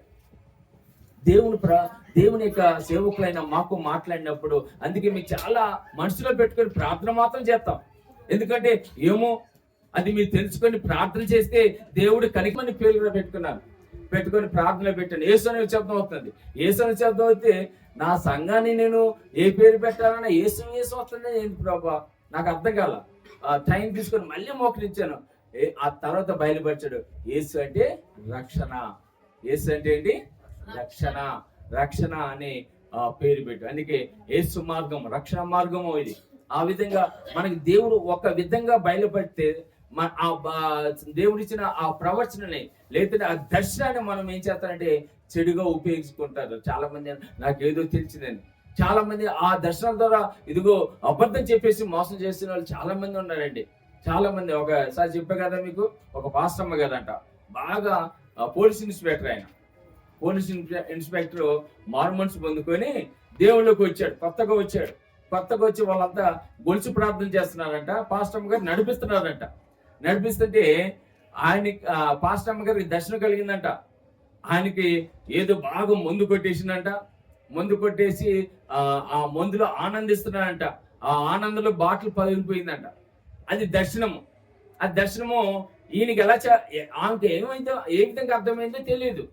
దేవుని యొక్క సేవకులైన మాకు మాట్లాడినప్పుడు అందుకే మీకు చాలా మనసులో పెట్టుకొని ప్రార్థన మాత్రం చేస్తాం. ఎందుకంటే ఏమో అది మీరు తెలుసుకొని ప్రార్థన చేస్తే దేవుడు కనికమని పేరు కూడా పెట్టుకొని ప్రార్థనలో పెట్టండి. యేసు అనే శబ్దం అవుతుంది. యేసు అనే శబ్దం అయితే నా సంఘాన్ని నేను ఏ పేరు పెట్టాలన్నా యేసు వస్తుంది. ఏంటి ప్రభా నాకు అర్థం కాల. టైం తీసుకొని మళ్ళీ మోకరించాను. ఆ తర్వాత బయలుపరిచాడు, యేసు అంటే రక్షణ. యేసు అంటే ఏంటి? రక్షణ అని పేరు పెట్టు. అందుకే యేసు మార్గం రక్షణ మార్గము ఇది. ఆ విధంగా మనకి దేవుడు ఒక విధంగా బయలుపడితే దేవుడిచ్చిన ఆ ప్రవచనని లేకపోతే ఆ దర్శనాన్ని మనం ఏం చేస్తారంటే చెడుగా ఉపయోగించుకుంటారు. చాలా మంది నాకేదో తెలిసిందని, చాలా మంది ఆ దర్శనం ద్వారా ఇదిగో అబద్ధం చెప్పేసి మోసం చేస్తున్న వాళ్ళు చాలా మంది ఉన్నారండి. చాలా మంది ఒకసారి చెప్పే కదా మీకు, ఒక పాస్టమ్మ కదంట, బాగా పోలీస్ ఇన్స్పెక్టర్. ఆయన పోలీస్ ఇన్స్పెక్టర్ మార్మన్స్ పొందుకొని దేవుళ్ళకి వచ్చాడు. కొత్తగా వచ్చి వాళ్ళంతా గొలుసు ప్రార్థన చేస్తున్నారంట. పాస్టమ్మ గారు నడిపిస్తుంటే ఆయనకి పాస్టమ్మ గారికి దర్శనం కలిగిందంట. ఆయనకి ఏదో బాగా మందు కొట్టేసి ఆ మందులో ఆనందిస్తున్నాడంట. ఆ ఆనందంలో బాటిల్ పగిలిపోయిందంట. అది దర్శనము. ఆ దర్శనము ఈయనకి ఆమెకి ఏమైందో ఏ విధంగా అర్థమైందో తెలియదు.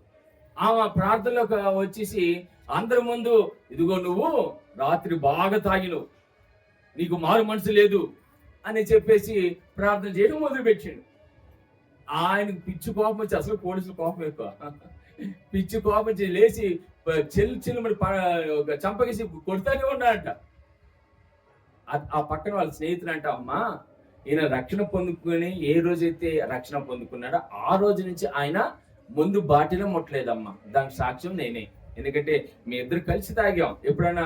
ఆమె ప్రార్థనలోకి వచ్చేసి అందరి ముందు ఇదిగో నువ్వు రాత్రి బాగా తాగినవు, నీకు మారు మనసు లేదు అని చెప్పేసి ప్రార్థన చేయడం మొదలుపెట్టిండు. ఆయనకు పిచ్చి కోపం వచ్చి, అసలు పోలీసులు కోపం ఎక్కువ. పిచ్చి కోపం లేచి చెల్లు ఒక చంపకేసి కొడతానే ఉన్నాడంట. ఆ పక్కన వాళ్ళ స్నేహితులు అంట, అమ్మా ఈయన రక్షణ పొందుకుని ఏ రోజైతే రక్షణ పొందుకున్నాడో ఆ రోజు నుంచి ఆయన ముందు బాటిలో ముట్టలేదమ్మా, దానికి సాక్ష్యం నేనే. ఎందుకంటే మీ ఇద్దరు కలిసి తాగాం. ఎప్పుడైనా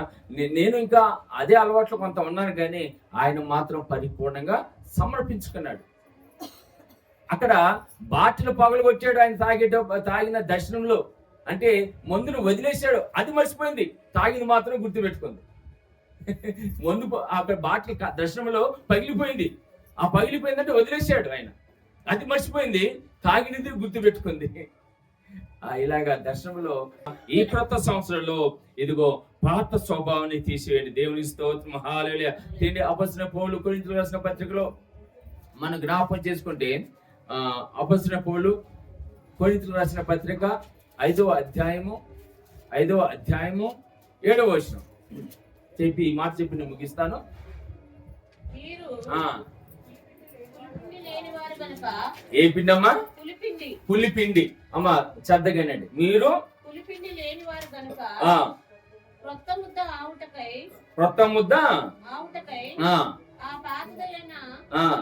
నేను ఇంకా అదే అలవాట్లో కొంత ఉన్నాను, కానీ ఆయన మాత్రం పరిపూర్ణంగా సమర్పించుకున్నాడు. అక్కడ బాటిల్ పగలగొచ్చాడు ఆయన తాగిన దర్శనంలో. అంటే మందును వదిలేశాడు, అది మర్చిపోయింది, తాగింది మాత్రం గుర్తు పెట్టుకుంది. మందు అక్కడ బాటిల్ దర్శనంలో పగిలిపోయింది, ఆ పగిలిపోయిందంటే వదిలేశాడు ఆయన, అది మర్చిపోయింది, తాగినది గుర్తు పెట్టుకుంది. ఇలాగా దర్శనంలో ఈ క్రొత్త సంవత్సరంలో ఇదిగో పాత స్వభావాన్ని తీసివేయండి. దేవుని స్తోత్రం, హల్లెలూయా. అపొస్తలుడైన పౌలు కొరింథీయులకు రాసిన పత్రికలో మనం జ్ఞాపకం చేసుకుంటే, అపొస్తలుడైన పౌలు కొరింథీయులకు రాసిన పత్రిక 5వ అధ్యాయము 7వ వచనం చెప్పి ఈ మాట చెప్పి నేను ముగిస్తాను. ఏ పిండి అమ్మా? పులిపిండి. అమ్మా శ్రద్ధగానండి. మీరు పులిపిండి లేని వారు కనుక క్రొత్త ముద్ద ఆవుటకై ఆ పాతదైన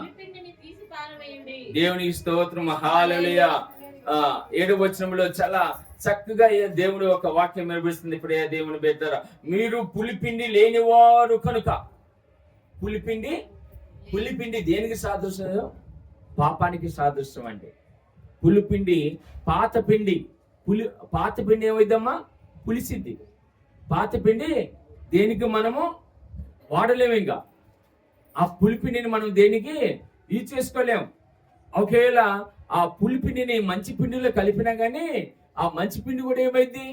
పులిపిండిని తీసి పారవేయండి. దేవునికి స్తోత్రం, హల్లెలూయా. 7వ వచనంలో చాలా చక్కగా దేవుడు ఒక వాక్యం వినిపిస్తుంది. ఇప్పుడే దేవుని పెట్టారా, మీరు పులిపిండి లేనివారు కనుక. పులిపిండి దేనికి సాదృశ్యం? పాపానికి సాదృశ్యం. అంటే పులిపిండి పాత పిండి ఏమైందమ్మా? పులిసిద్ది. పాత పిండి దేనికి మనము వాడలేము. ఇంకా ఆ పులిపిండిని మనం దేనికి యూజ్ చేసుకోలేము. ఒకవేళ ఆ పులిపిండిని మంచి పిండిలో కలిపినా కానీ ఆ మంచి పిండి కూడా ఏమైంది?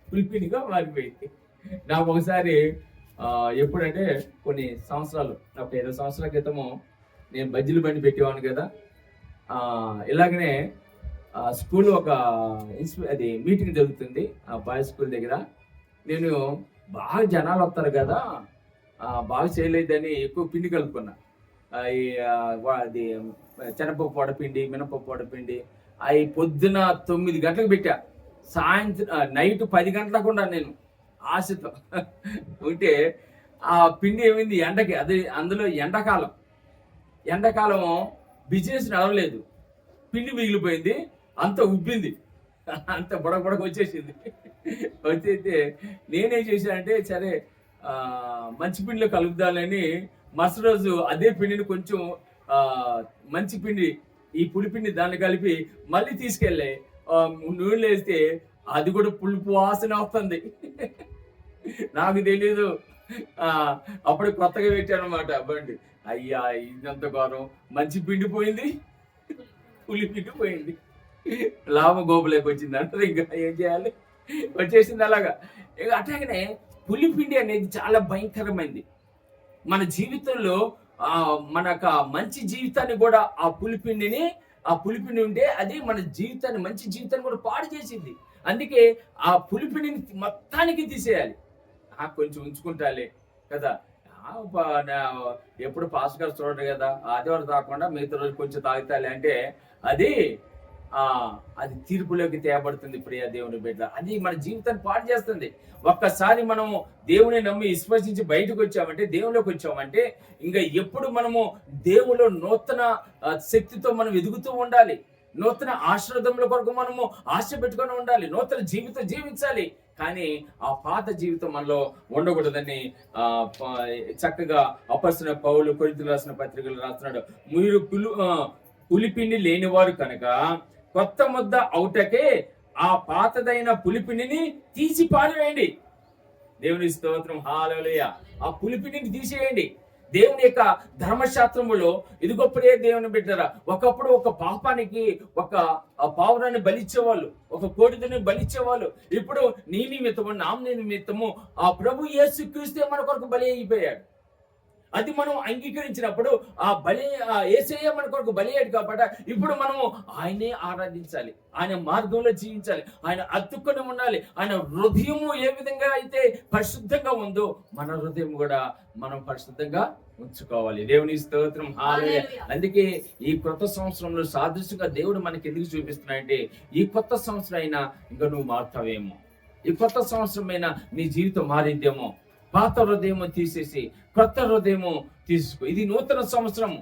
పులిపిండిగా మారిపోయింది. నాకు ఒకసారి ఎప్పుడంటే కొన్ని సంవత్సరాలు, ఒక 5 సంవత్సరాల క్రితము నేను బజ్జీలు బండి పెట్టేవాను కదా. ఇలాగనే స్కూల్ ఒక అది మీటింగ్ జరుగుతుంది ఆ బాయ్స్ స్కూల్ దగ్గర. నేను బాగా జనాలు వస్తారు కదా, బాగా చేయలేదని ఎక్కువ పిండి కలుపుకున్నా. అది శనగపప్పు వడపిండి, మినపప్పు వడపిండి. అవి పొద్దున 9 గంటలకు పెట్టా, సాయంత్రం నైట్ 10 గంటలకు ఉన్నా నేను ఆశతో ఉంటే. ఆ పిండి ఏమైంది? ఎండకి, అది అందులో ఎండాకాలం బిజినెస్ నడవలేదు, పిండి మిగిలిపోయింది, అంత ఉబ్బింది, అంత బుడక వచ్చేసింది. వచ్చేస్తే నేనేం చేశానంటే, సరే మంచి పిండిలో కలుపుదాలని మరుసటి రోజు అదే పిండిని కొంచెం మంచి పిండి, ఈ పులిపిండి దాన్ని కలిపి మళ్ళీ తీసుకెళ్ళి నూనెలో వేస్తే అది కూడా పులుపు వాసన వస్తుంది. నాకు తెలీదు, అప్పుడు కొత్తగా పెట్టాను అనమాట బండి. అయ్యా ఇదంత ఘోరం, మంచి పిండి పోయింది, పులిపిండి పోయింది, లాభం గోపులోకి వచ్చింది అంటారు. ఇంకా ఏం చేయాలి, వచ్చేసింది అలాగా. అట్లాగనే పులిపిండి అనేది చాలా భయంకరమైంది మన జీవితంలో. మనకు మంచి జీవితాన్ని కూడా ఆ పులిపిండి ఉంటే అది మన జీవితాన్ని, మంచి జీవితాన్ని కూడా పాడు చేసింది. అందుకే ఆ పులిపిండిని మొత్తానికి తీసేయాలి. కొంచెం ఉంచుకుంటాలే కదా, ఎప్పుడు పాస్ గారు చూడరు కదా, ఆదివారం తాగకుండా మిగతా రోజు కొంచెం తాగుతాలి అంటే అది తీర్పులోకి తేబడుతుంది. ప్రియ దేవుని బిడ్డ, అది మన జీవితాన్ని పాడు చేస్తుంది. ఒక్కసారి మనము దేవుని నమ్మి విశ్వసించి బయటకు వచ్చామంటే, దేవులోకి వచ్చామంటే, ఇంకా ఎప్పుడు మనము దేవులో నూతన శక్తితో మనం ఎదుగుతూ ఉండాలి. నూతన ఆశీర్వాదముల కొరకు మనము ఆశ పెట్టుకొని ఉండాలి, నూతన జీవితం జీవించాలి. కానీ ఆ పాత జీవితం మనలో ఉండకూడదని చక్కగా అపొస్తలుడైన పౌలు కొరింథీయులకు రాసిన పత్రికలు రాస్తున్నాడు. మీరు పులిపిండి లేనివారు కనుక కొత్త ముద్ద అవుటకే ఆ పాతదైన పులిపిండిని తీసి పారవేయండి. దేవుని స్తోత్రం, హల్లెలూయా. ఆ పులిపిండిని తీసేయండి. దేవుని యొక్క ధర్మశాస్త్రములో ఇదిగొప్పుడే దేవుని బిడ్డరా, ఒకప్పుడు ఒక పాపానికి ఒక పావురాన్ని బలిచ్చేవాళ్ళు, ఒక కోడిని బలిచ్చేవాళ్ళు. ఇప్పుడు నీ నిమిత్తము, నా నిమిత్తము ఆ ప్రభు యేసుక్రీస్తే మన కొరకు బలి అయిపోయాడు. అది మనం అంగీకరించినప్పుడు ఆ యేసయ్య మన కొరకు బలి అయ్యాడు కాబట్టి ఇప్పుడు మనము ఆయనే ఆరాధించాలి, ఆయన మార్గంలో జీవించాలి, ఆయన అతుక్కొని ఉండాలి. ఆయన హృదయము ఏ విధంగా అయితే పరిశుద్ధంగా ఉందో మన హృదయం కూడా మనం పరిశుద్ధంగా ఉంచుకోవాలి. దేవుని స్తోత్రం, హల్లెలూయా. అందుకే ఈ కొత్త సంవత్సరంలో సాదృశ్యంగా దేవుడు మనకి ఎందుకు చూపిస్తున్నాడంటే, ఈ కొత్త సంవత్సరం అయినా ఇంకా నువ్వు మారుతావేమో, ఈ కొత్త సంవత్సరం అయినా నీ జీవితం మారిద్దేమో. పాత హృదయము తీసేసి కొత్త హృదయము తీసుకో. ఇది నూతన సంవత్సరం,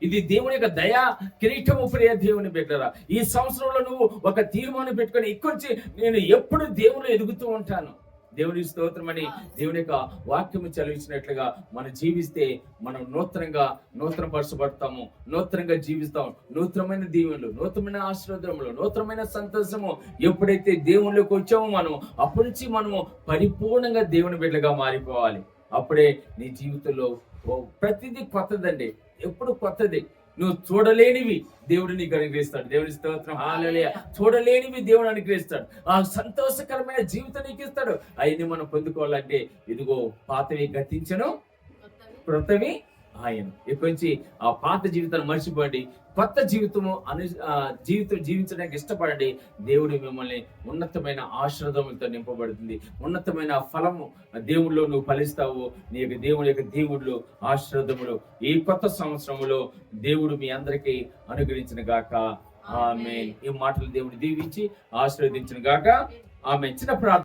ఇది దేవుని యొక్క దయా కిరీటము ప్రియ దేవుని బిడ్డలారా. ఈ సంవత్సరంలో నువ్వు ఒక తీర్మానం పెట్టుకొని ఇక్కడి నేను ఎప్పుడు దేవుని ఎదుగుతూ ఉంటాను. దేవుని స్తోత్రం అని దేవుని యొక్క వాక్యము చదివించినట్లుగా మనం జీవిస్తే మనం నూతన పరచబడతాము, నూతనంగా జీవిస్తాము. నూతనమైన దీవెనలు, నూతనమైన ఆశీర్వాదములు, నూతనమైన సంతోషము ఎప్పుడైతే దేవునిలోకి వచ్చామో మనం అప్పటి నుంచి మనము పరిపూర్ణంగా దేవుని బిడ్డగా మారిపోవాలి. అప్పుడే నీ జీవితంలో ప్రతిదీ కొత్తదండి, ఎప్పుడు కొత్తది. నువ్వు చూడలేనివి దేవుడు నీకు అనుగ్రహిస్తాడు. దేవుని స్తోత్రం, హల్లెలూయా. చూడలేనివి దేవుడు అనుగ్రహిస్తాడు. ఆ సంతోషకరమైన జీవితం నీకు ఇస్తాడు. అవన్నీ మనం పొందుకోవాలంటే ఇదిగో పాతవి గతించను, క్రొత్తవి ఆయన. ఇక్కడి నుంచి ఆ పాత జీవితాన్ని మర్చిపోండి, కొత్త జీవితం జీవించడానికి ఇష్టపడండి. దేవుడు మిమ్మల్ని ఉన్నతమైన ఆశీర్వాదములతో నింపబడుతుంది. ఉన్నతమైన ఫలము దేవుడిలో నువ్వు ఫలిస్తావు. నీ యొక్క దేవుని యొక్క దేవుళ్ళు ఆశీర్వాదములు ఈ కొత్త సంవత్సరములో దేవుడు మీ అందరికీ అనుగ్రహించిన గాక. ఆమేన్. ఈ మాటలు దేవుడు దీవించి ఆశీర్వదించిన గాక. ఆమేన్. చిన్న ప్రార్థన.